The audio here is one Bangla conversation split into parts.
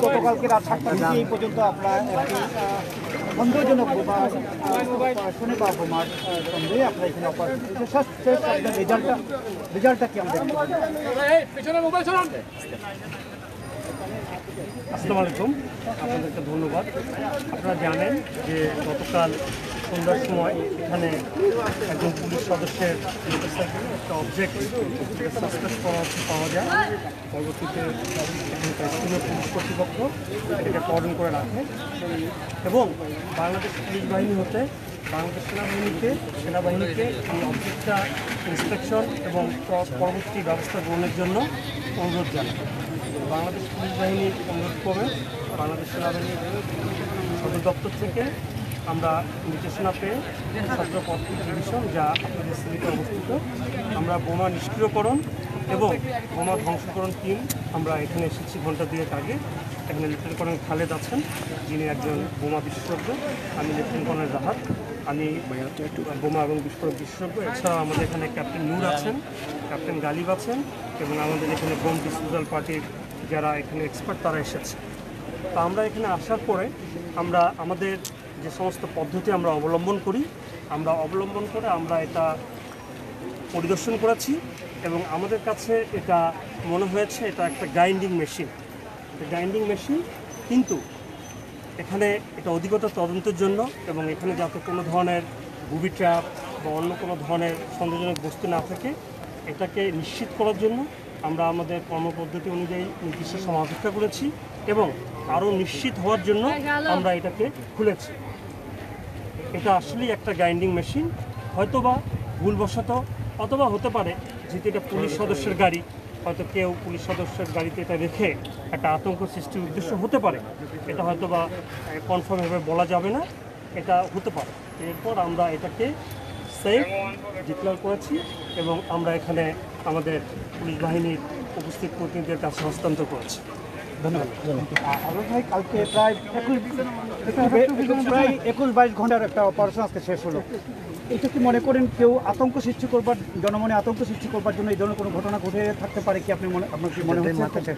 গতকালকে রাত 7টা থেকে এই পর্যন্ত আপনারা সন্দেহজনক বোমা শুনে বা বোমার সন্দেহে আপনারা এখানে রেজাল্টটা কি আমাদের? আসসালামু আলাইকুম, আপনাদেরকে ধন্যবাদ। আপনারা জানেন যে গতকাল সন্ধ্যার সময় এখানে একজন পুলিশ সদস্যের মোটরসাইকেলে একটা অবজেক্ট সাসপেক্ট পাওয়া যায়। পরবর্তীতে স্থানীয় পুলিশ কর্তৃপক্ষ এটাকে কর্ডন করে রাখে এবং বাংলাদেশ পুলিশ বাহিনী হতে বাংলাদেশ সেনাবাহিনীকে এই অবজেক্টটা ইন্সপেকশন এবং পরবর্তী ব্যবস্থা গ্রহণের জন্য অনুরোধ জানায়। বাংলাদেশ পুলিশ বাহিনীর অনুরোধ করে বাংলাদেশ সেনাবাহিনীর সদর দপ্তর থেকে আমরা নির্দেশনা পেয়ে 17 ডিভিশন, যা আপনাদের সিটিতে অবস্থিত, আমরা বোমা নিষ্ক্রিয়করণ এবং বোমা ধ্বংসকরণ টিম আমরা এখানে এসেছি ঘন্টা 2 আগে। এখানে লেফটেন্যান্ট কর্নেল খালেদ আছেন, যিনি একজন বোমা বিশেষজ্ঞ। আমি লেফটেন্যান্ট কর্নেল রাহাত, আমি বোমা এবং বিস্ফোরক বিশেষজ্ঞ। এছাড়াও আমাদের এখানে ক্যাপ্টেন নূর আছেন, ক্যাপ্টেন গালিব আছেন এবং আমাদের এখানে বোম ডিসপোজাল পার্টির যারা এখানে এক্সপার্ট তারা এসেছে। তো আমরা এখানে আসার পরে আমরা আমাদের যে সমস্ত পদ্ধতি আমরা অবলম্বন করে আমরা এটা পরিদর্শন করেছি এবং আমাদের কাছে এটা মনে হয়েছে এটা একটা গ্রাইন্ডিং মেশিন, কিন্তু এখানে এটা অধিকতর তদন্তের জন্য এবং এখানে যাতে কোনো ধরনের বুবি ট্র্যাপ বা অন্য কোনো ধরনের সন্দেহজনক বস্তু না থাকে এটাকে নিশ্চিত করার জন্য আমরা আমাদের কর্মপদ্ধতি অনুযায়ী নির্দিষ্ট সমাবেশটা করেছি এবং আরও নিশ্চিত হওয়ার জন্য আমরা এটাকে খুলেছি। এটা আসলেই একটা গ্রাইন্ডিং মেশিন, হয়তোবা ভুলবশত অথবা হতে পারে যেহেতু এটা পুলিশ সদস্যের গাড়ি, হয়তো কেউ পুলিশ সদস্যের গাড়িতে এটা রেখে একটা আতঙ্ক সৃষ্টির উদ্দেশ্য হতে পারে। এটা হয়তোবা কনফার্মভাবে বলা যাবে না, এটা হতে পারে। এরপর আমরা এটাকে সেফ ডিক্লেয়ার করেছি এবং আমরা এখানে আমাদের পুলিশ বাহিনীর উপস্থিত প্রতিনিধিদের কাছে হস্তান্তর করেছি। ধন্যবাদ। ভাই, কালকে প্রায় 21-22 ঘন্টার একটা অপারেশন আজকে শেষ হলো। এটা কি মনে করেন কেউ আতঙ্ক সৃষ্টি করবার, জনমনে আতঙ্ক সৃষ্টি করবার জন্য এই ধরনের কোনো ঘটনা ঘটে থাকতে পারে কি আপনার কি মনে হচ্ছে?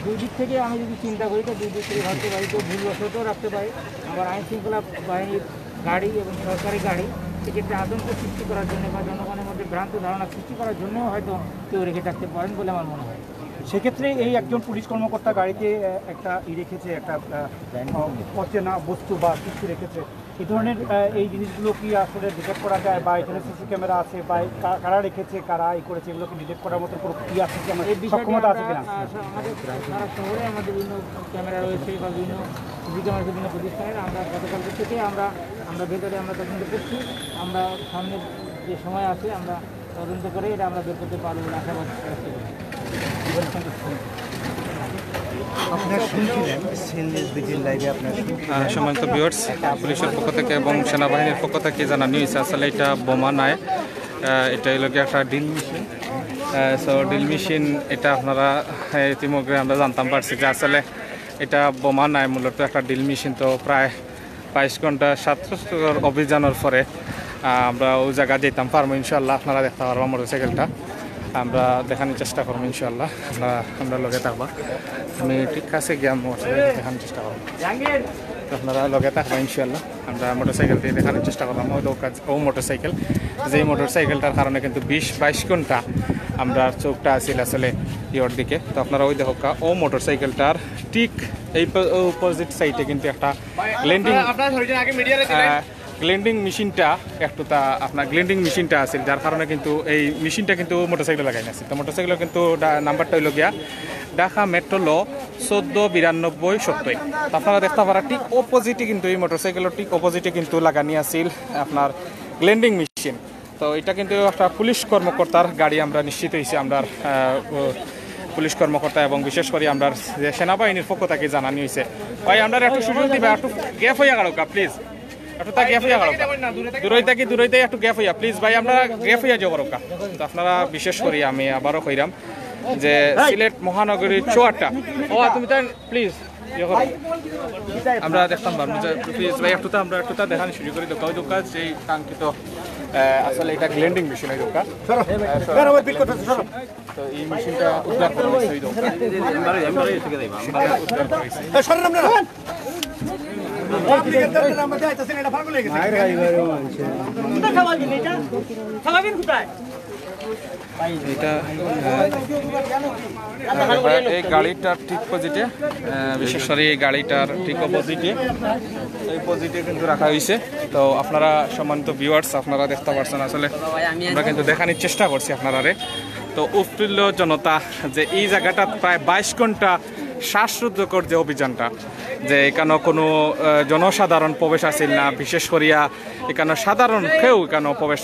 দুই দিক থেকে আমি যদি চিন্তা করি তো দুই দিক থেকে ভাবতে পারি, তো ভুলবশতও রাখতে পারি। আবার আইন শৃঙ্খলা বাহিনীর গাড়ি এবং সরকারি গাড়ি সেক্ষেত্রে আতঙ্ক সৃষ্টি করার জন্য বা জনগণের মধ্যে ভ্রান্ত ধারণা সৃষ্টি করার জন্যও হয়তো কেউ রেখে থাকতে পারেন বলে আমার মনে হয়। সেক্ষেত্রে এই একজন পুলিশ কর্মকর্তা গাড়িতে একটা রেখেছে, একটা অচেনা বস্তু বা কিছু রেখেছে, এই ধরনের এই জিনিসগুলো কি আসলে ডিটেক্ট করা যায় বা এখানে সিসি ক্যামেরা আছে বা কারা রেখেছে, কারা করেছে, এগুলোকে ডিটেক্ট করার মতো কোনো কি আছে কি আমাদের সক্ষমতা আছে কিনা? আমাদের সারা শহরে আমাদের বিভিন্ন ক্যামেরা রয়েছে বা বিভিন্ন সিসি ক্যামেরা বিভিন্ন প্রতিষ্ঠানের আমরা গতকালকে থেকে আমরা ভেতরে আমরা তদন্ত করছি। আমরা সামনের যে সময় আছে আমরা তদন্ত করে এটা আমরা বের করতে পারবো বলে আশাবাদ রাখতে পারি। সম্মানিত ভিউয়ার্স, পুলিশের পক্ষ থেকে এবং সেনাবাহিনীর পক্ষ থেকে জানানো হয়েছে আসলে এটা বোমা নয়, এটা হলো একটা ডিল মেশিন। ডিল মেশিন এটা আপনারা ইতিমধ্যে আমরা জানতাম পারছি যে আসলে এটা বোমা নয়, মূলত একটা ডিল মেশিন। তো প্রায় 22 ঘন্টা 7 অভিযানের পরে আমরা ওই জায়গা যেতাম পারবো ইনশাল্লাহ। আপনারা দেখতে পারবো মোটরসাইকেলটা, আমরা দেখানোর চেষ্টা করবো ইনশাল্লাহ। আমরা লগে থাকবা, আমি ঠিক আছে গিয়ে মোটরসাইকেল দেখানোর চেষ্টা করবো, আপনারা লগে থাকবা ইনশাল্লাহ। আমরা মোটরসাইকেল দিয়ে দেখানোর চেষ্টা করলাম ও মোটরসাইকেল, যেই মোটরসাইকেলটার কারণে কিন্তু 20-22 ঘন্টা আমরা চোখটা আসিল আসলে ইয়োর দিকে। তো আপনারা ওই দেখো ও মোটরসাইকেলটার ঠিক এই অপোজিট সাইডে কিন্তু একটা গ্লেন্ডিং মেশিনটা আপনার গ্লেন্ডিং মেশিনটা আছে, যার কারণে কিন্তু এই মেশিনটা কিন্তু মোটরসাইকেল লাগাই আছে। তো মোটরসাইকেলের কিন্তু নাম্বারটা হইল গিয়া ঢাকা মেট্রো ল 149270। আপনারা দেখতে পারা ঠিক অপোজিটে কিন্তু এই মোটরসাইকেলের ঠিক অপোজিটে কিন্তু লাগানি আছিল আপনার গ্লেন্ডিং মেশিন। তো এটা কিন্তু একটা পুলিশ কর্মকর্তার গাড়ি আমরা নিশ্চিত হয়েছি, আমরা পুলিশ কর্মকর্তা এবং বিশেষ করে আমরা যে সেনাবাহিনীর পক্ষ থেকে জানানি হয়েছে। ভাই আমরা একটু সুযোগ দিবা, একটু গ্যাপ হইয়া গেল প্লিজ, একটু তা গ্যাপ হইয়া গেল দূরই একটু গ্যাপ হইয়া প্লিজ ভাই, আমরা গ্যাপ হইয়া যাবো রোকা। তো আপনারা বিশেষ করে আমি আবারও কইরাম যে সিলেট মহানগরীর চৌহাট্টা ও তুমি তাই প্লিজ আমরা দেখতাম পারবো যে প্লিজ ভাই আমরা একটু দেখানো শুরু করি দোকান দোকান সেই কাঙ্ক্ষিত আসলে এটা গ্লেন্ডিং মেশিন এই দোকান তো এই মেশিনটা উদ্ধার করা হয়েছে এই দোকান এটা এই গাড়িটার ঠিক পজিটে বিশেষ করে এই গাড়িটার ঠিক অপোজিটে এই পজিটে কিন্তু রাখা হয়েছে। তো আপনারা সম্মানিত ভিউয়ার্স আপনারা দেখতে পাচ্ছেন আসলে আমরা কিন্তু দেখানোর চেষ্টা করছি আপনারা তো উৎফুল্ল জনতা যে এই জায়গাটা প্রায় 22 ঘন্টা শ্বাসরুদ্ধকর যে অভিযানটা যে এখানে কোনো জনসাধারণ প্রবেশ আসেন না, বিশেষ করিয়া এখানে সাধারণ কেউ এখানে প্রবেশ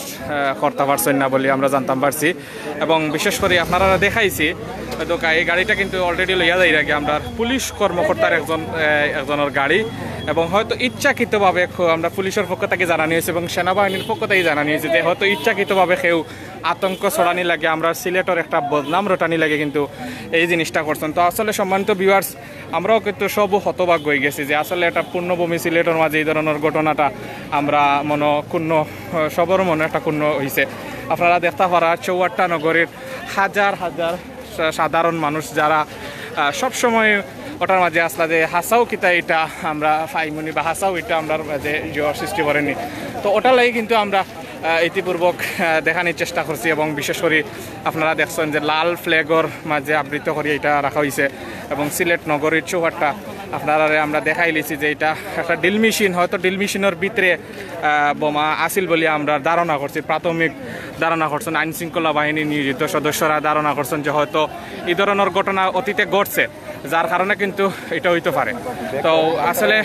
করতে পারছেন না বলে আমরা জানতাম পারছি। এবং বিশেষ করে আপনারা দেখাইছি তো এই গাড়িটা কিন্তু অলরেডি লইয়া যাই আগে আমরা পুলিশ কর্মকর্তার একজনের গাড়ি এবং হয়তো ইচ্ছাকৃতভাবে আমরা পুলিশের পক্ষ থেকে জানানি হয়েছে এবং সেনাবাহিনীর পক্ষ থেকে জানানি হয়েছে যে হয়তো ইচ্ছাকৃতভাবে কেউ আতঙ্ক ছড়ানি লাগে, আমরা সিলেটের একটা বদনাম রটানি লাগে কিন্তু এই জিনিসটা করছেন। তো আসলে সম্মানিত ভিউয়ার্স আমরাও কিন্তু সব হতভাগ্য হয়ে গেছি যে আসলে একটা পূর্ণভূমি সিলেটের মাঝে এই ধরনের ঘটনাটা আমরা সবর মনে একটা ক্ষুণ্ণ হয়েছে। আপনারা দেখতে পারা চৌহাট্টা নগরীর হাজার হাজার সাধারণ মানুষ যারা সবসময় ওটার মাঝে আসলা যে হাসাও কিতা এটা আমরা ফাইমনি বা হাসাও এটা আমরা মাঝে জ্বর সৃষ্টি করেনি। তো ওটার লাগে কিন্তু আমরা ইতিপূর্বক দেখানোর চেষ্টা করছি এবং বিশেষ করে আপনারা দেখছেন যে লাল ফ্ল্যাগর মাঝে আবৃত করে এটা রাখা হয়েছে এবং সিলেট নগরীর চৌহাট্টা আপনারা আমরা দেখাই লিছি যে এটা একটা ড্রিল মেশিন, হয়তো ড্রিল মেশিনের ভিতরে বোমা আসিল বলে আমরা ধারণা করছি, প্রাথমিক ধারণা করছেন আইন শৃঙ্খলা বাহিনী নিয়োজিত সদস্যরা ধারণা করছেন যে হয়তো এই ধরনের ঘটনা অতীতে ঘটছে যার কারণে কিন্তু এটা হইতে পারে। তো আসলে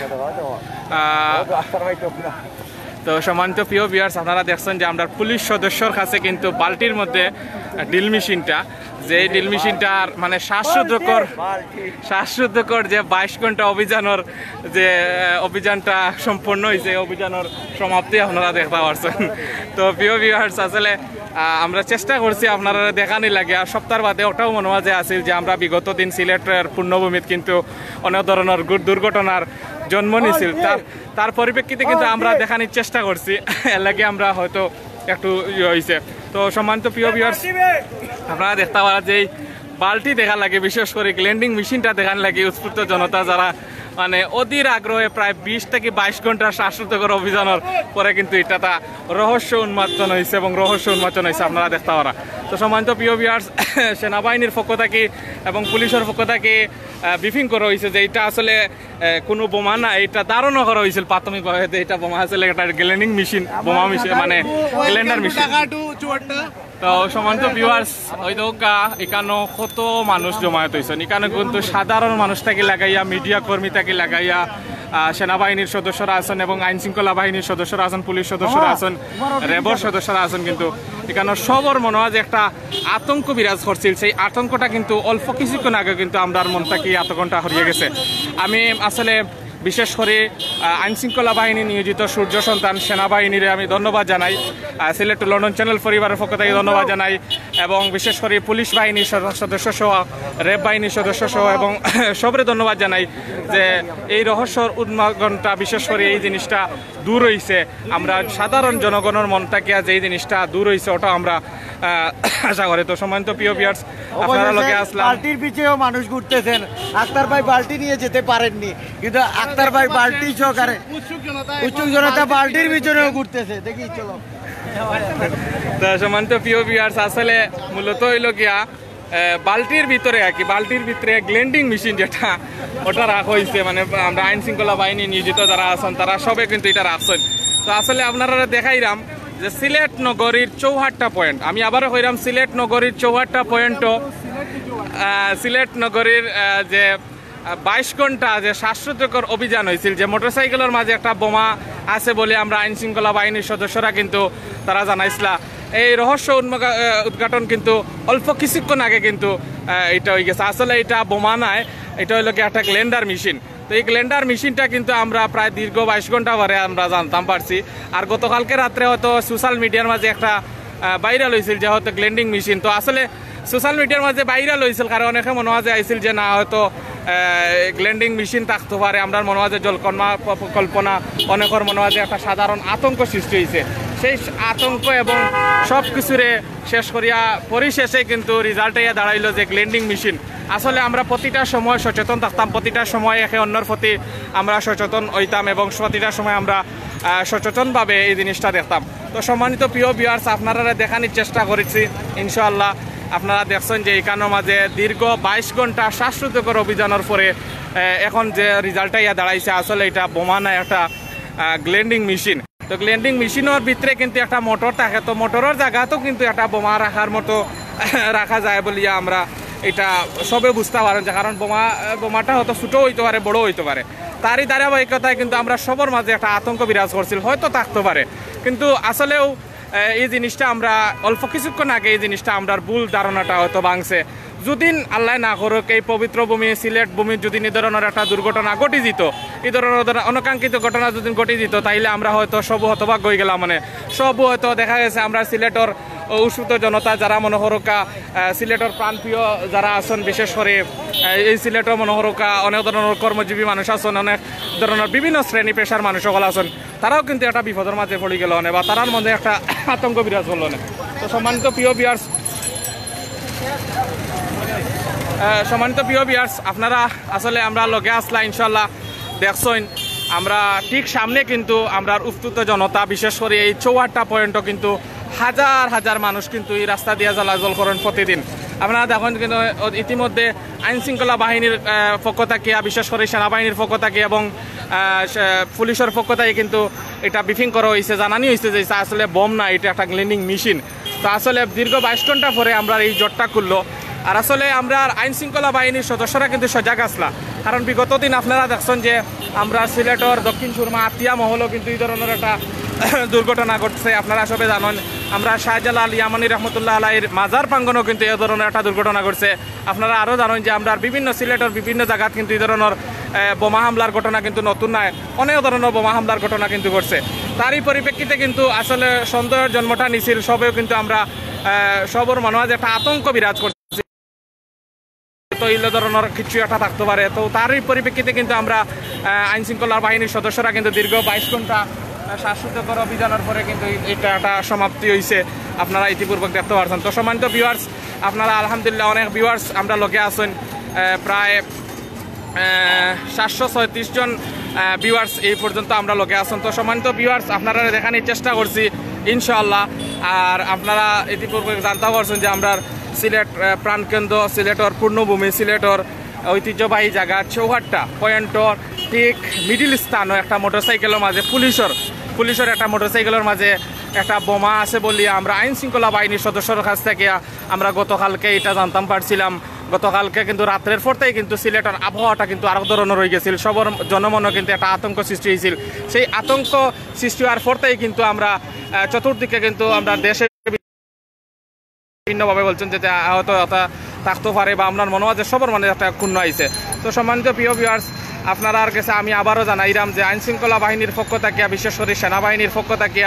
তো সম্মানিত প্রিয় ভিউয়ার্স আপনারা দেখছেন যে আমরা পুলিশ সদস্যর কাছে কিন্তু বালতির মধ্যে ড্রিল মেশিনটা যে ড্রিল মেশিনটার মানে শ্বাসরুদ্ধকর যে 22 ঘন্টা অভিযানের যে অভিযানটা সম্পূর্ণ হয়েছে, অভিযানের সমাপ্তি আপনারা দেখতে পাচ্ছেন। তো প্রিয় ভিউয়ার্স আসলে আমরা চেষ্টা করছি আপনারা দেখানি লাগে আর সপ্তাহ বাদে ওটাও মনে হয় যে আছিল যে আমরা বিগত দিন সিলেটের পূর্ণভূমিত কিন্তু অনেক ধরনের দুর্ঘটনার জন্ম নিয়েছিল, তার পরিপ্রেক্ষিতে কিন্তু আমরা দেখানোর চেষ্টা করছি, এর লাগে আমরা হয়তো একটু হয়েছে। তো সম্মানিত প্রিয় ভিউয়ার্স আপনারা দেখতে পারা যে বালতি দেখা লাগে, বিশেষ করে গ্লেন্ডিং মেশিনটা দেখান লাগে উৎস্ফূর্ত জনতা যারা মানে অধীর আগ্রহে প্রায় 20 থেকে 22 ঘন্টার শ্বাসরুদ্ধকর অভিযানের পরে কিন্তু এটা রহস্য উন্মোচন হয়েছে এবং রহস্য উন্মোচন হয়েছে আপনারা দেখতে পারা। তো সম্মানিত প্রিয় ভিউয়ার্স সেনাবাহিনীর পক্ষ থেকে এবং পুলিশের পক্ষ থেকে ব্রিফিং করা হয়েছে যে এটা আসলে কোনো বোমা না, এটা ধারণা করা হয়েছিল প্রাথমিকভাবে যে এটা বোমা আসলে একটা গ্লেন্ডিং মেশিন, বোমা মেশিন মানে গ্লেন্ডার মেশিন। তো সম্মানিত ভিউয়ার্স ওই দোকা এখানে কত মানুষ জমায়েত হয়েছে, এখানে কিন্তু সাধারণ মানুষ থেকে লাগাইয়া মিডিয়া কর্মী থেকে লাগাইয়া সেনাবাহিনীর সদস্যরা আছেন এবং আইন শৃঙ্খলা বাহিনীর সদস্যরা আছেন, পুলিশ সদস্যরা আছেন, র্যাবর সদস্যরা আছেন। কিন্তু এখানে সবর মনে হয় যে একটা আতঙ্ক বিরাজ করছিল, সেই আতঙ্কটা কিন্তু অল্প কিছুক্ষণ আগে কিন্তু আমরা মন থেকে আতঙ্কটা হারিয়ে গেছে। আমি আসলে বিশেষ করে আইন শৃঙ্খলা বাহিনী নিয়োজিত সূর্য সন্তান সেনাবাহিনীর আমি ধন্যবাদ জানাই, সিলেট লন্ডন চ্যানেল পরিবারের পক্ষ থেকে ধন্যবাদ জানাই এবং বিশেষ করে পুলিশ বাহিনীর সদস্য সহ র্যাব বাহিনীর সদস্য সহ এবং সবরে ধন্যবাদ জানাই যে এই রহস্যর উন্মোচনটা বিশেষ করে এই জিনিসটা দূর হয়েছে, আমরা সাধারণ জনগণের মন থেকে যে এই জিনিসটা দূর হয়েছে ওটা আমরা আশা করি। তো সম্মানিত প্রিয় ভিউয়ার্স আপনারা লোকে আসলাম, বালতির পিছেও মানুষ ঘুরতেছেন, আক্তার ভাই বালতি নিয়ে যেতে পারেননি কিন্তু আক্তার ভাই বালতি সহকারে উৎসুক জনতা বালতির পিছনেও ঘুরতেছে, দেখি চলো। তো সম্মানিত প্রিয় ভিউয়ার্স আসলে মূলত হইল গিয়া বালতির ভিতরে আর কি, বালতির ভিতরে গ্লেন্ডিং মেশিন যেটা ওটা রাখা হয়েছে, মানে আমরা আইন শৃঙ্খলা বাহিনী নিয়োজিত যারা আছেন তারা সবে কিন্তু এটা রাখছেন। তো আসলে আপনারা দেখাইলাম যে সিলেট নগরীর চৌহাট্টা পয়েন্ট, আমি আবারও কইলাম সিলেট নগরীর চৌহাট্টা পয়েন্টও সিলেট নগরীর যে 22 ঘন্টা যে শ্বাসরুদ্ধকর অভিযান হয়েছিল, যে মোটরসাইকেলের মাঝে একটা বোমা আছে বলে আমরা আইন শৃঙ্খলা বাহিনীর সদস্যরা কিন্তু তারা জানাইছিলা, এই রহস্য উদ্ঘাটন কিন্তু অল্প কিছুক্ষণ আগে কিন্তু এটা হয়ে গেছে। আসলে এটা বোমা নয়, এটা হইল কি একটা গ্লেন্ডার মেশিন। তো এই গ্লেন্ডার মেশিনটা কিন্তু আমরা প্রায় দীর্ঘ 22 ঘন্টা পরে আমরা জানতাম পারছি। আর গতকালকে রাত্রে হয়তো সোশ্যাল মিডিয়ার মাঝে একটা ভাইরাল হয়েছিল যে হয়তো গ্লেন্ডিং মেশিন। তো আসলে সোশ্যাল মিডিয়ার মাঝে ভাইরাল হয়েছিল, কারণ অনেকে মনে হয় যে আইছিল যে না হয়তো গ্লেন্ডিং মেশিন থাকতে পারে। আমরা মনে হয় যে জলকন্যা কল্পনা অনেকের মনে হয় যে একটা সাধারণ আতঙ্ক সৃষ্টি হয়েছে। সেই আতঙ্ক এবং সব কিছুরে শেষ করিয়া পরিশেষে কিন্তু রেজাল্ট ইয়া দাঁড়াইলো যে গ্লেন্ডিং মেশিন। আসলে আমরা প্রতিটা সময় সচেতন থাকতাম, প্রতিটা সময় একে অন্যর প্রতি আমরা সচেতন হইতাম এবং প্রতিটা সময় আমরা সচেতনভাবে এই জিনিসটা দেখতাম। তো সম্মানিত প্রিয় ভিউয়ার্স, আপনারা দেখানোর চেষ্টা করেছি ইনশাআল্লাহ। আপনারা দেখছেন যে এখানের মাঝে দীর্ঘ 22 ঘন্টা শ্বাসরুদ্ধকর অভিযানের পরে এখন যে রেজাল্টটা ইয়া দাঁড়াইছে, আসলে এটা বোমা না, একটা গ্লেন্ডিং মেশিন। তো গ্লেন্ডিং মেশিনের ভিতরে কিন্তু একটা মোটর থাকে, তো মোটরের জায়গাতেও কিন্তু একটা বোমা রাখার মতো রাখা যায় বলিয়া আমরা এটা সবে বুঝতে পারেন, যে কারণ বোমাটা হয়তো ছোটো হইতে পারে, বড় হইতে পারে। তারই ধারাবাহিকতায় কিন্তু আমরা সবার মাঝে একটা আতঙ্ক বিরাজ করছিল, হয়তো থাকতে পারে, কিন্তু আসলেও এই জিনিসটা আমরা অল্প কিছুক্ষণ আগে এই জিনিসটা আমরা ভুল ধারণাটা হয়তো ভাঙছে। যদি আল্লাহ না করুক এই পবিত্র ভূমি সিলেট ভূমি যদি এই ধরনের একটা দুর্ঘটনা ঘটে যেত, এই ধরনের অনাকাঙ্ক্ষিত ঘটনা যদি ঘটে যেত, তাইলে আমরা হয়তো সব হতবাক হয়ে গেলাম। মানে সব হয়তো দেখা গেছে আমরা সিলেটর উৎসুক জনতা যারা মনোহরকা সিলেটর প্রাণপ্রিয় যারা আছেন, বিশেষ করে এই সিলেটর মনোহরকা অনেক ধরনের কর্মজীবী মানুষ আছেন, অনেক ধরনের বিভিন্ন শ্রেণী পেশার মানুষ সকল আছেন, তারাও কিন্তু একটা বিপদের মাঝে পড়ে গেল না, বা তারার মধ্যে একটা আতঙ্ক বিরাজ করল না। তো সম্মানিত প্রিয় ভিউয়ার্স, আপনারা আসলে আমরা লগে আসলা ইনশাল্লাহ দেখছেন, আমরা ঠিক সামনে কিন্তু আমরা উত্তুত জনতা, বিশেষ করে এই ৪টা পয়েন্টও কিন্তু হাজার হাজার মানুষ কিন্তু এই রাস্তা দিয়ে চলাচল করেন প্রতিদিন। আপনারা দেখেন কিন্তু ইতিমধ্যে আইন শৃঙ্খলা বাহিনীর পক্ষ থেকে, বিশেষ করে সেনাবাহিনীর পক্ষ থেকে এবং পুলিশের পক্ষ থেকে কিন্তু এটা ব্রিফিং করা হয়েছে, জানানি হয়েছে যে আসলে বোম না, এটা একটা গ্লেন্ডিং মেশিন। তো আসলে দীর্ঘ 22 ঘন্টা পরে আমরা এই জটটা খুললো। আর আসলে আমরা আইন শৃঙ্খলা বাহিনীর সদস্যরা কিন্তু সজাগ আসলা, কারণ বিগত দিন আপনারা দেখছেন যে আমরা সিলেটর দক্ষিণ সুরমা আতিয়া মহলও কিন্তু এই ধরনের একটা দুর্ঘটনা ঘটছে। আপনারা সবে জানেন আমরা শাহজালাল ইয়ামানি রহমতুল্লাহ আলাইহির মাজার প্রাঙ্গণেও কিন্তু এই ধরনের একটা দুর্ঘটনা ঘটছে। আপনারা আরও জানেন যে আমরা বিভিন্ন সিলেটের বিভিন্ন জায়গাত কিন্তু এই ধরনের বোমা হামলার ঘটনা কিন্তু নতুন নয়, অনেক ধরনের বোমা হামলার ঘটনা কিন্তু ঘটছে। তারই পরিপ্রেক্ষিতে কিন্তু আসলে সন্দেহের জন্মটা নিছিল, সবেও কিন্তু আমরা সবর মনে হয় যে একটা আতঙ্ক বিরাজ করছে, তো এই ধরনের কিছু একটা থাকতে পারে। তো তারই পরিপ্রেক্ষিতে কিন্তু আমরা আইন শৃঙ্খলা বাহিনীর সদস্যরা কিন্তু দীর্ঘ 22 ঘন্টা শ্বাসরুদ্ধকর অভিযানের পরে কিন্তু এটা একটা সমাপ্তি হয়েছে, আপনারা ইতিপূর্বে দেখতে পাচ্ছেন। তো সম্মানিত ভিউয়ার্স, আপনারা আলহামদুলিল্লাহ অনেক ভিউয়ার্স আমরা লোকে আছেন, প্রায় 736 জন ভিউয়ার্স এই পর্যন্ত আমরা লোকে আছেন। তো সম্মানিত ভিউয়ার্স, আপনারা দেখানোর চেষ্টা করছি ইনশাআল্লাহ। আর আপনারা ইতিপূর্বে জানতে পারছেন যে আমরা সিলেট প্রাণকেন্দ্র, সিলেটর পূর্ণভূমি, সিলেটর ঐতিহ্যবাহী জায়গা ৪টা পয়েন্টর ঠিক মিডিল স্থানও একটা মোটরসাইকেলের মাঝে পুলিশের একটা মোটরসাইকেলের মাঝে একটা বোমা আছে বলিয়া আমরা আইন শৃঙ্খলা বাহিনীর সদস্যর কাছ থেকে আমরা গতকালকে এটা জানতাম পারছিলাম। গতকালকে কিন্তু রাত্রের পরতেই কিন্তু সিলেটের আবহাওয়াটা কিন্তু আরও ধরনের হয়ে গেছিল, সবার জনমনে কিন্তু একটা আতঙ্ক সৃষ্টি হয়েছিল। সেই আতঙ্ক সৃষ্টি হওয়ার পরতেই কিন্তু আমরা চতুর্দিকে কিন্তু আমরা দেশে বিভিন্নভাবে বলছেন যে হয়তো থাকতে পারে, বা আপনার মনে হয় যে সবার মনে একটা ক্ষুণ্ণ হয়েছে। তো সম্মানিত প্রিয় ভিউয়ার্স, আপনারা কাছে আমি আবারও জানাইলাম যে আইন শৃঙ্খলা বাহিনীর পক্ষ থেকে, বিশেষ করে সেনাবাহিনীর পক্ষ থেকে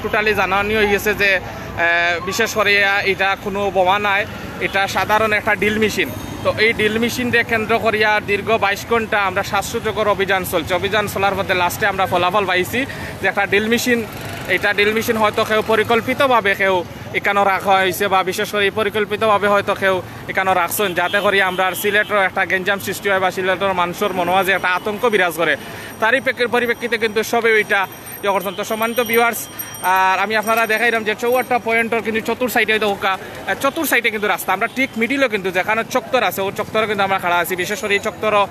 টোটালি জানানি হয়ে গেছে যে বিশেষ করে এটা কোনো বোমা নাই, এটা সাধারণ একটা ড্রিল মেশিন। তো এই ড্রিল মেশিনকে কেন্দ্র করিয়া দীর্ঘ 22 ঘন্টা আমরা শ্বাসরুদ্ধকর অভিযান চলছে। অভিযান চলার মধ্যে লাস্টে আমরা ফলাফল পাইছি যে একটা ড্রিল মেশিন, এটা ড্রিল মেশিন হয়তো কেউ পরিকল্পিতভাবে কেউ এখানে রাখা হয়েছে, বা বিশেষ করে পরিকল্পিতভাবে হয়তো কেউ এখানে রাখছেন যাতে করে আমরা সিলেটের একটা গেঞ্জাম সৃষ্টি হয়, বা সিলেটের মানুষের মনোভাবে একটা আতঙ্ক বিরাজ করে। তারই পরিপ্রেক্ষিতে কিন্তু সবে ওইটা ইয়ে করছেন। তো সম্মানিত ভিউয়ার্স, আর আমি আপনারা দেখাইলাম যে ৪টা পয়েন্টের কিন্তু চতুর সাইডে চতুর সাইডে কিন্তু রাস্তা, আমরা ঠিক মিডিলও কিন্তু যেখানে চক্কর আছে ওই চক্করে কিন্তু আমরা খাড়া আছি। বিশেষ করে এই চক্করও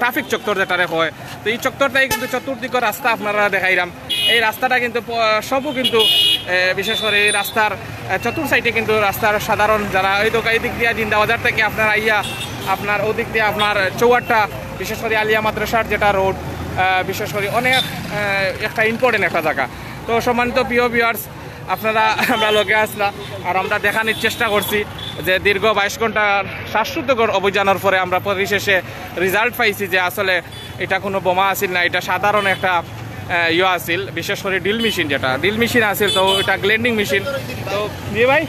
ট্রাফিক চক্কর যেটারে হয়, তো এই চক্করটাই কিন্তু চতুর্দিকের রাস্তা আপনারা দেখাইলাম। এই রাস্তাটা কিন্তু সবও কিন্তু বিশেষ করে এই রাস্তার চতুর সাইডে কিন্তু রাস্তার সাধারণ যারা এই দিক দিয়ে জিন্দা বাজার থেকে আপনার আইয়া আপনার ওদিক দিয়ে আপনার ৪টা বিশেষ করে আলিয়া মাদ্রাসার যেটা রোড, বিশেষ করে অনেক একটা ইম্পর্টেন্ট একটা জায়গা। তো সম্মানিত প্রিয় ভিউয়ার্স, আপনারা আমরা লগে আসলাম আর আমরা দেখানোর চেষ্টা করছি যে দীর্ঘ 22 ঘন্টার শ্বাসরুদ্ধকর অভিযানের পরে আমরা পরিশেষে রেজাল্ট পাইছি যে আসলে এটা কোনো বোমা আসিল না, এটা সাধারণ একটা ইয়ে আসিল, বিশেষ করে ড্রিল মেশিন, যেটা ড্রিল মেশিন আসিল। তো এটা গ্লেন্ডিং মেশিন। তো দিয়ে ভাই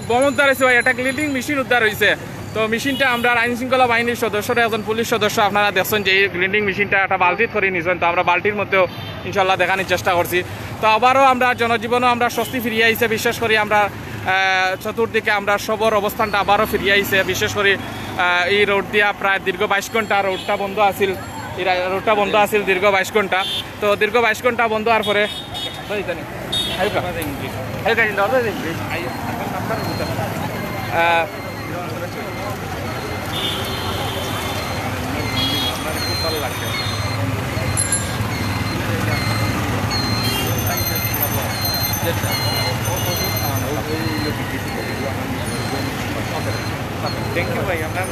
বোম উদ্ধার হয়েছে ভাই, একটা গ্লিডিং মেশিন উদ্ধার হয়েছে। তো মেশিনটা আমরা আইন শৃঙ্খলা বাহিনীর সদস্যরা, একজন পুলিশ সদস্য আপনারা দেখছেন যে এই গ্লিডিং মেশিনটা একটা বালতিত করে নিয়েছেন। তো আমরা বালতির মধ্যেও ইনশাল্লাহ দেখানোর চেষ্টা করছি। তো আবারও আমরা জনজীবনও আমরা স্বস্তি ফিরিয়ে আইছে, বিশেষ করে আমরা চতুর্দিকে আমরা সবর অবস্থানটা আবারও ফিরিয়ে আইছে। বিশেষ করে এই রোড দিয়া প্রায় দীর্ঘ 22 ঘন্টা রোডটা বন্ধ আছিল, এই রোডটা বন্ধ আছিল দীর্ঘ 22 ঘন্টা। তো দীর্ঘ 22 ঘন্টা বন্ধ হওয়ার পরে ভালো লাগছে। থ্যাংক ইউ ভাই আপনার।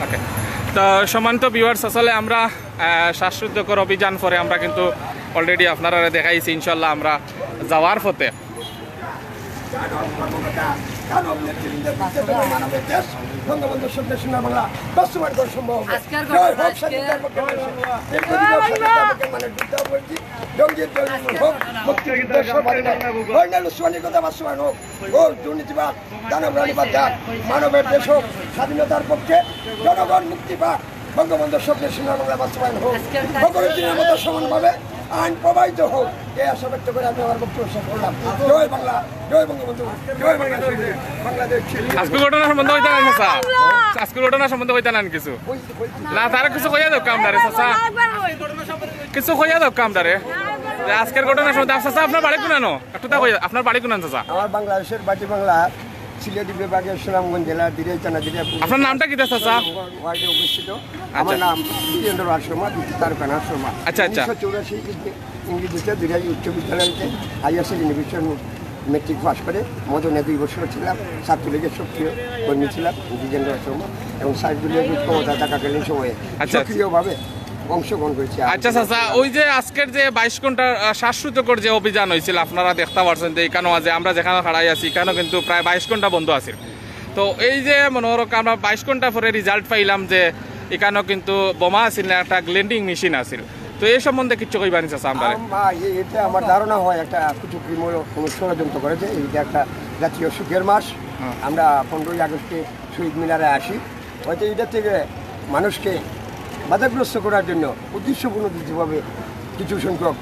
ওকে, তো সম্মানিত ভিউয়ার্স, আসলে আমরা শ্বাসরুদ্ধকর অভিযান পরে আমরা কিন্তু অলরেডি আপনারা দেখাইছি ইনশাল্লাহ আমরা যাওয়ার পথে। বঙ্গবন্ধু স্বপ্নের সোনার বাংলা বাস্তবায়ন করা সম্ভব হবে। দুর্নীতিবাদ দানব রানীবাদ যাক, মানবের দেশ হোক, স্বাধীনতার পক্ষে জনগণ মুক্তি পাক, বঙ্গবন্ধু স্বপ্নের সোনার বাংলা বাস্তবায়ন হোক, সকলের দিনের মতো সমানভাবে আইন প্রবাহিত হোক, এই আশা ব্যক্ত করে আমি আমার বক্তব্য শেষ করলাম। জয় বাংলা, জয় বঙ্গবন্ধু, জয় বাংলাদেশ। আজকে ঘটনা সম্বন্ধে হইতে না চাচা, আজকে ঘটনা সম্বন্ধে হইতে না কিছু না, তারা কিছু কইয়া দাও কামদারে চাচা, কিছু কইয়া দাও কামদারে আজকের ঘটনা সম্বন্ধে। চাচা আপনার বাড়ি কোনানো, একটু তা কইয়া আপনার বাড়ি কোনান চাচা? আমার বাংলাদেশের বাটি বাংলা, সিলেটি বিভাগের সুনামগঞ্জ জেলা দিরাই থানা দিরাইপুর। আপনার নামটা কি চাচা? ওয়ার্ডে অবস্থিত। আমার নাম বীরেন্দ্র রাজ শর্মা, তারকানা শর্মা। আচ্ছা আচ্ছা। 1984 ইংরেজিতে দিরাই উচ্চ বিদ্যালয়তে hire secondary division matric pass করে মদনে 2 বছর ছিলাম, ছাত্রলীগের সক্রিয় কর্মী ছিলাম বীরেন্দ্র রাজ শর্মা, এবং সাইদুলের ক্ষমতা থাকাকালীন সময়ে সক্রিয়ভাবে অংশগ্রহণ করেছি। আচ্ছা চাচা, ওই যে আজকের যে 22 ঘন্টার শ্বাসরুদ্ধকর যে অভিযান হয়েছিল আপনারা দেখতে পাচ্ছেন যে এখানে যে আমরা যেখানে খাড়াই আছি এখানেও কিন্তু প্রায় 22 ঘন্টা বন্ধ আছিল। তো এই যে মনে হোক আমরা 22 ঘন্টা পরে রেজাল্ট পাইলাম যে এখানেও কিন্তু বোমা আছিল না, একটা গ্লেন্ডিং মেশিন আছিল। তো এই সম্বন্ধে কিছু কইবানি চাচা আমরা? এটা আমার ধারণা হয় একটা কুচুকরিমূলক ষড়যন্ত্র করেছে। এইটা একটা জাতীয় সুখের মাস, আমরা 15ই আগস্টে শহীদ মিনারে আসি, হয়তো এটা থেকে মানুষকে বাধাগ্রস্ত করার জন্য উদ্দেশ্যপূর্ণভাবে কিছু সংখ্যক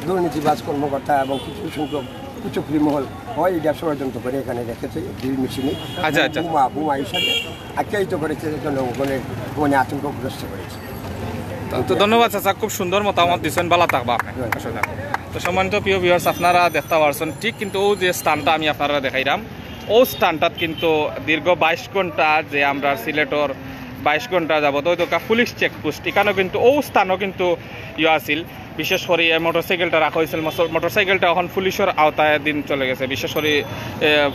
দুর্নীতিবাজ কর্মকর্তা এবং কিছু সংখ্যক কুচক্রি মহল হয় এটা ষড়যন্ত্র করে এখানে রেখেছে ড্রিল মেশিনে বোমা হিসাবে আখ্যায়িত করেছে, জনগণের মনে আতঙ্কগ্রস্ত করেছে। তো ধন্যবাদ চাচা, খুব সুন্দর মতামত দিচ্ছেন, ভালো থাকবা আপনি। তো সম্মানিত প্রিয় ভিউয়ার্স, আপনারা দেখতে পারছেন ঠিক কিন্তু ও যে স্থানটা আমি আপনারা দেখাইলাম, ও স্থানটাত কিন্তু দীর্ঘ 22 ঘন্টা যে আমরা সিলেটর 22 ঘন্টা যাবত ওই তো পুলিশ চেকপোস্ট এখানেও কিন্তু ও স্থানও কিন্তু ইয়ে আছিল। বিশেষ করে মোটরসাইকেলটা রাখা হয়েছিল, মোটরসাইকেলটা এখন পুলিশের আওতায় দিন চলে গেছে, বিশেষ করে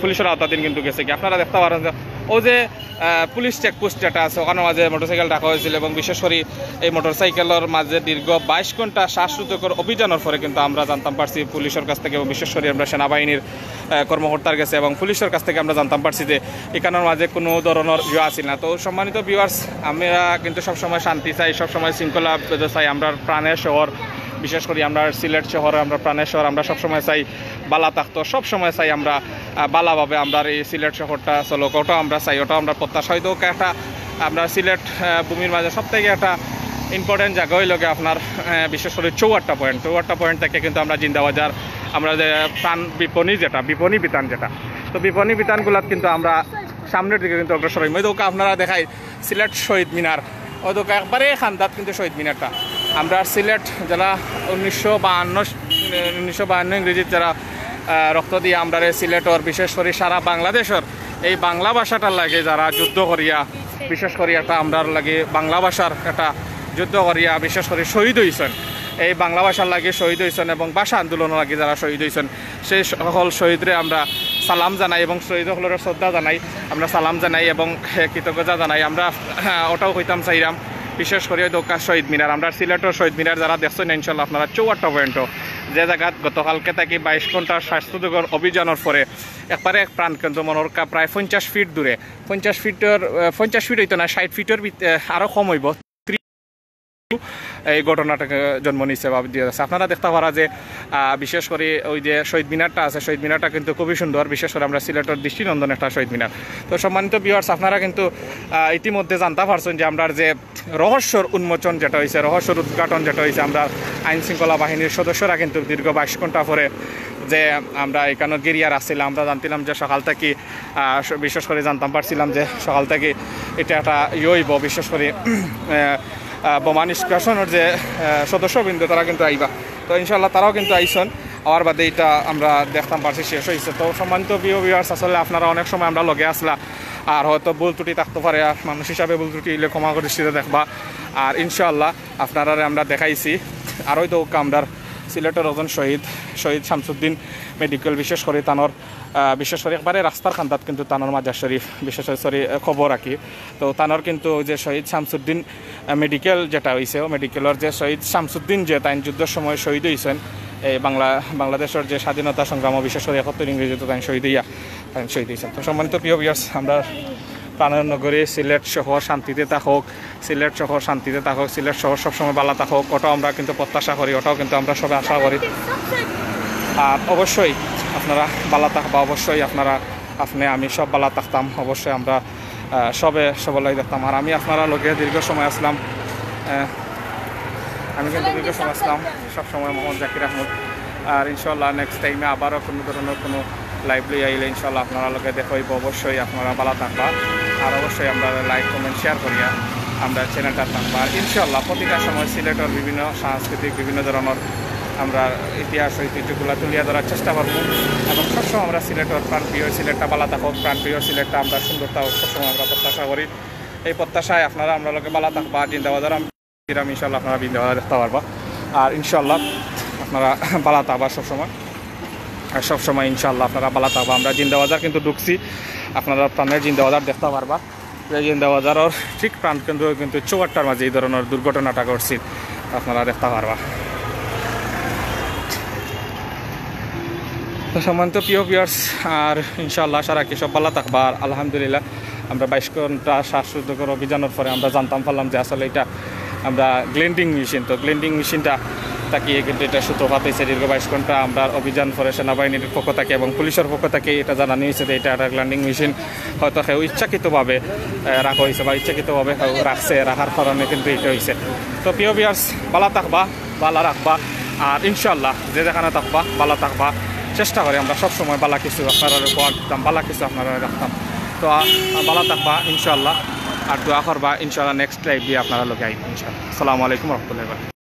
পুলিশের আওতা দিন কিন্তু গেছে কি আপনারা দেখতে পারেন যে ও যে পুলিশ চেকপোস্ট যেটা আছে ওখানে মাঝে মোটরসাইকেল রাখা হয়েছিল। এবং বিশেষ করে এই মোটরসাইকেলের মাঝে দীর্ঘ 22 ঘন্টা শ্বাসরুদ্ধকর অভিযানের পরে কিন্তু আমরা জানতাম পারছি পুলিশের কাছ থেকে, বিশেষ করে আমরা সেনাবাহিনীর কর্মকর্তার কাছে এবং পুলিশের কাছ থেকে আমরা জানতাম পারছি যে এখানের মাঝে কোনো ধরনের ইয়ে আসিল না। তো সম্মানিত ভিউয়ার্স, আমরা কিন্তু সবসময় শান্তি চাই, সবসময় শৃঙ্খলা চাই, আমরা প্রাণের শহর, বিশেষ করে আমরা সিলেট শহরে আমরা প্রাণের শহর, আমরা সবসময় চাই বালা থাকতো, সবসময় চাই আমরা বালাভাবে আমরা এই সিলেট শহরটা চলক, ওটাও আমরা চাই, ওটাও আমরা প্রত্যাশা। হয়তো একটা আমরা সিলেট ভূমির মাঝে সব থেকে একটা ইম্পর্টেন্ট জায়গা হইল আপনার বিশেষ করে চৌয়াট্টা পয়েন্ট থেকে কিন্তু আমরা জিন্দাবাজার আমরা যে প্রাণ বিপণী যেটা বিপণী বিতান যেটা, তো বিপণী বিতানগুলাত কিন্তু আমরা সামনের দিকে কিন্তু অগ্রসর হইম। ওই দোকা আপনারা দেখাই সিলেট শহীদ মিনার, ওই দোকা একবারে খান্দাত কিন্তু শহীদ মিনারটা আমরা সিলেট যারা 1952 ইংরেজিত যারা রক্ত দিয়ে আমরা সিলেটর বিশেষ করে সারা বাংলাদেশের এই বাংলা ভাষাটার লাগে যারা যুদ্ধ করিয়া, বিশেষ করে একটা আমরার লাগে বাংলা ভাষার একটা যুদ্ধ করিয়া বিশেষ করে শহীদ হয়েছেন, এই বাংলা ভাষার লাগে শহীদ হয়েছেন এবং ভাষা আন্দোলনের লাগে যারা শহীদ হয়েছেন, সেই সকল শহীদরে আমরা সালাম জানাই এবং শহীদ সকলের শ্রদ্ধা জানাই, আমরা সালাম জানাই এবং কৃতজ্ঞতা জানাই। আমরা ওটাও হইতাম চাইলাম বিশেষ করে দোকা শহীদ মিনার, আমরা সিলেটের শহীদ মিনার যারা দেখছেন ইনশাল্লাহ আপনারা 54 পয়েন্টও যে জায়গাত গতকালকে থাকি 22 ঘন্টার স্বাস্থ্যকর অভিযানের পরে একবারে এক প্রাণকেন্দ্র মনোরকা প্রায় 50 ফিট দূরে, 50 ফিট হইতো না 60 ফিটের আরও কম হইব, এই ঘটনাটাকে জন্ম নিচ্ছে বা দিয়ে যাচ্ছে। আপনারা দেখতে পারা যে বিশেষ করে ওই যে শহীদ মিনারটা আছে, শহীদ মিনারটা কিন্তু খুবই সুন্দর, বিশেষ করে আমরা সিলেটের দৃষ্টিনন্দন একটা শহীদ মিনার। তো সম্মানিত ভিউয়ার্স, আপনারা কিন্তু ইতিমধ্যে জানতে পারছেন যে আমরা যে রহস্যর উন্মোচন যেটা হয়েছে, রহস্যর উদ্ঘাটন যেটা হয়েছে, আমরা আইন শৃঙ্খলা বাহিনীর সদস্যরা কিন্তু দীর্ঘ 22 ঘন্টা পরে যে আমরা এখানে গেরিয়ার আসছিলাম, আমরা জানছিলাম যে সকাল থেকে বিশেষ করে জানতাম পারছিলাম যে সকাল থেকে এটা একটা হইব, বিশেষ করে বোমা নিষ্কাশনের যে সদস্যবৃন্দ তারা কিন্তু আইবা। তো ইনশাল্লাহ তারাও কিন্তু আইসন, আওয়ার বাদে এটা আমরা দেখতাম পারছি শেষ হয়েছে। তো সম্মানিত ভিউয়ার্স, আসলে আপনারা অনেক সময় আমরা লগে আসলা, আর হয়তো ভুল ত্রুটি থাকতে পারে, মানুষ হিসাবে ভুল ত্রুটি এলে ক্ষমা দৃষ্টিতে দেখবা। আর ইনশাল্লাহ আপনারা আমরা দেখাইছি আরোই তো কামদার সিলেটের ওজন শহীদ শামসুদ্দিন মেডিকেল, বিশেষ করে তানোর বিশেষ করে একবারে রাস্তার খান্দাত কিন্তু তানোর মাজার শরীফ বিশেষ করে খবর রাখি। তো তানোর কিন্তু যে শহীদ শামসুদ্দিন মেডিকেল যেটা হয়েছে, মেডিকেলের যে শহীদ শামসুদ্দিন যে তাইন যুদ্ধের সময় শহীদ হয়েছেন, এই বাংলাদেশের যে স্বাধীনতা সংগ্রাম, বিশেষ করে 71 ইংরেজিতে তাই শহীদ হয়েছেন। তো সম্মানিত প্রিয় ভিউয়ার্স, আমরা প্রাণের নগরী সিলেট শহর শান্তিতে থাকুক, সিলেট শহর শান্তিতে থাকুক, সিলেট শহর সবসময় ভালো থাকুক, ওটাও আমরা কিন্তু প্রত্যাশা করি, ওটাও কিন্তু আমরা সবাই আশা করি। আর অবশ্যই আপনারা ভালো থাকবা, অবশ্যই আমি সব ভালো থাকতাম, অবশ্যই আমরা সবাই দেখতাম। আর আমি আপনারা লোকে দীর্ঘ সময় আসলাম, আমি কিন্তু দীর্ঘ সময় আসলাম সবসময় মোহাম্মদ জাকির আহমদ। আর ইনশাল্লাহ নেক্সট টাইমে আবারও কোনো ধরনের কোনো লাইভলি আইলে ইনশাল্লাহ আপনারা লোকে দেখাইব, অবশ্যই আপনারা ভালো থাকবা। আর অবশ্যই আমরা লাইক কমেন্ট শেয়ার করিয়া আমরা চ্যানেলটা থাকবা। আর ইনশাল্লাহ প্রতিটা সময় সিলেটের বিভিন্ন সাংস্কৃতিক বিভিন্ন ধরনের আমরা ইতিহাস ঐতিহ্যগুলো তুলিয়া ধরার চেষ্টা করবো, এবং সবসময় আমরা সিলেটের প্রাণপ্রিয় সিলেটটা ভালো থাকুক, প্রাণপ্রিয় সিলেটটা আমরা সুন্দরতা সবসময় আমরা প্রত্যাশা করি। এই প্রত্যাশায় আপনারা আমরা লোকে ভালো থাকবা। জিন্দাবাজার আমি ইনশাল্লাহ আপনারা জিন্দাবাজার দেখতে পারবা। আর ইনশাল্লাহ আপনারা ভালো থাকবা সবসময় ইনশাল্লাহ আপনারা ভালো থাকবা। আমরা জিন্দাবাজার কিন্তু ঢুকছি, আপনারা প্রাণের জিন্দাবাজার দেখতে পারবা। এই জিন্দাবাজারের ঠিক প্রাণ কিন্তু চৌয়াট্টার মাঝে এই ধরনের দুর্ঘটনাটা ঘটছে, আপনারা দেখতে পারবা। তো সম্মানিত প্রিয় ভিউয়ার্স, আর ইনশাআল্লাহ সারা কি সব ভালো থাকবা। আর আলহামদুলিল্লাহ আমরা 22 ঘন্টা শ্বাসরোধকর অভিযানের পরে আমরা জানতাম পারলাম যে আসলে এটা আমরা গ্লেন্ডিং মেশিন, তো গ্লেন্ডিং মেশিনটা তাকিয়ে কিন্তু এটা সূত্রপাত হয়েছে দীর্ঘ 22 ঘন্টা আমরা অভিযান করে সেনাবাহিনীর পক্ষ থেকে এবং পুলিশের পক্ষ থেকে এটা জানানো হয়েছে যে এটা একটা গ্লেন্ডিং মেশিন হয়তো কেউ ইচ্ছাকৃতভাবে রাখা হয়েছে বা ইচ্ছাকৃতভাবে রাখার কারণে কিন্তু এটা হয়েছে। তো প্রিয় ভিউয়ার্স, ভালো থাকবা, ভালো রাখবা। আর ইনশাআল্লাহ যে যেখানে থাকবা ভালো থাকবা, চেষ্টা করি আমরা সবসময় বালা কিছু আপনারা রাখতাম, বালা কিছু আপনারা রাখতাম। তো ভালো থাকবা ইনশাআল্লাহ, আর দোয়া করবা ইনশাআল্লাহ নেক্সট লাইভ দিয়ে আপনারা লোকে আইব ইনশাআল্লাহ। আসসালামু আলাইকুম রহমতুল্লাহি।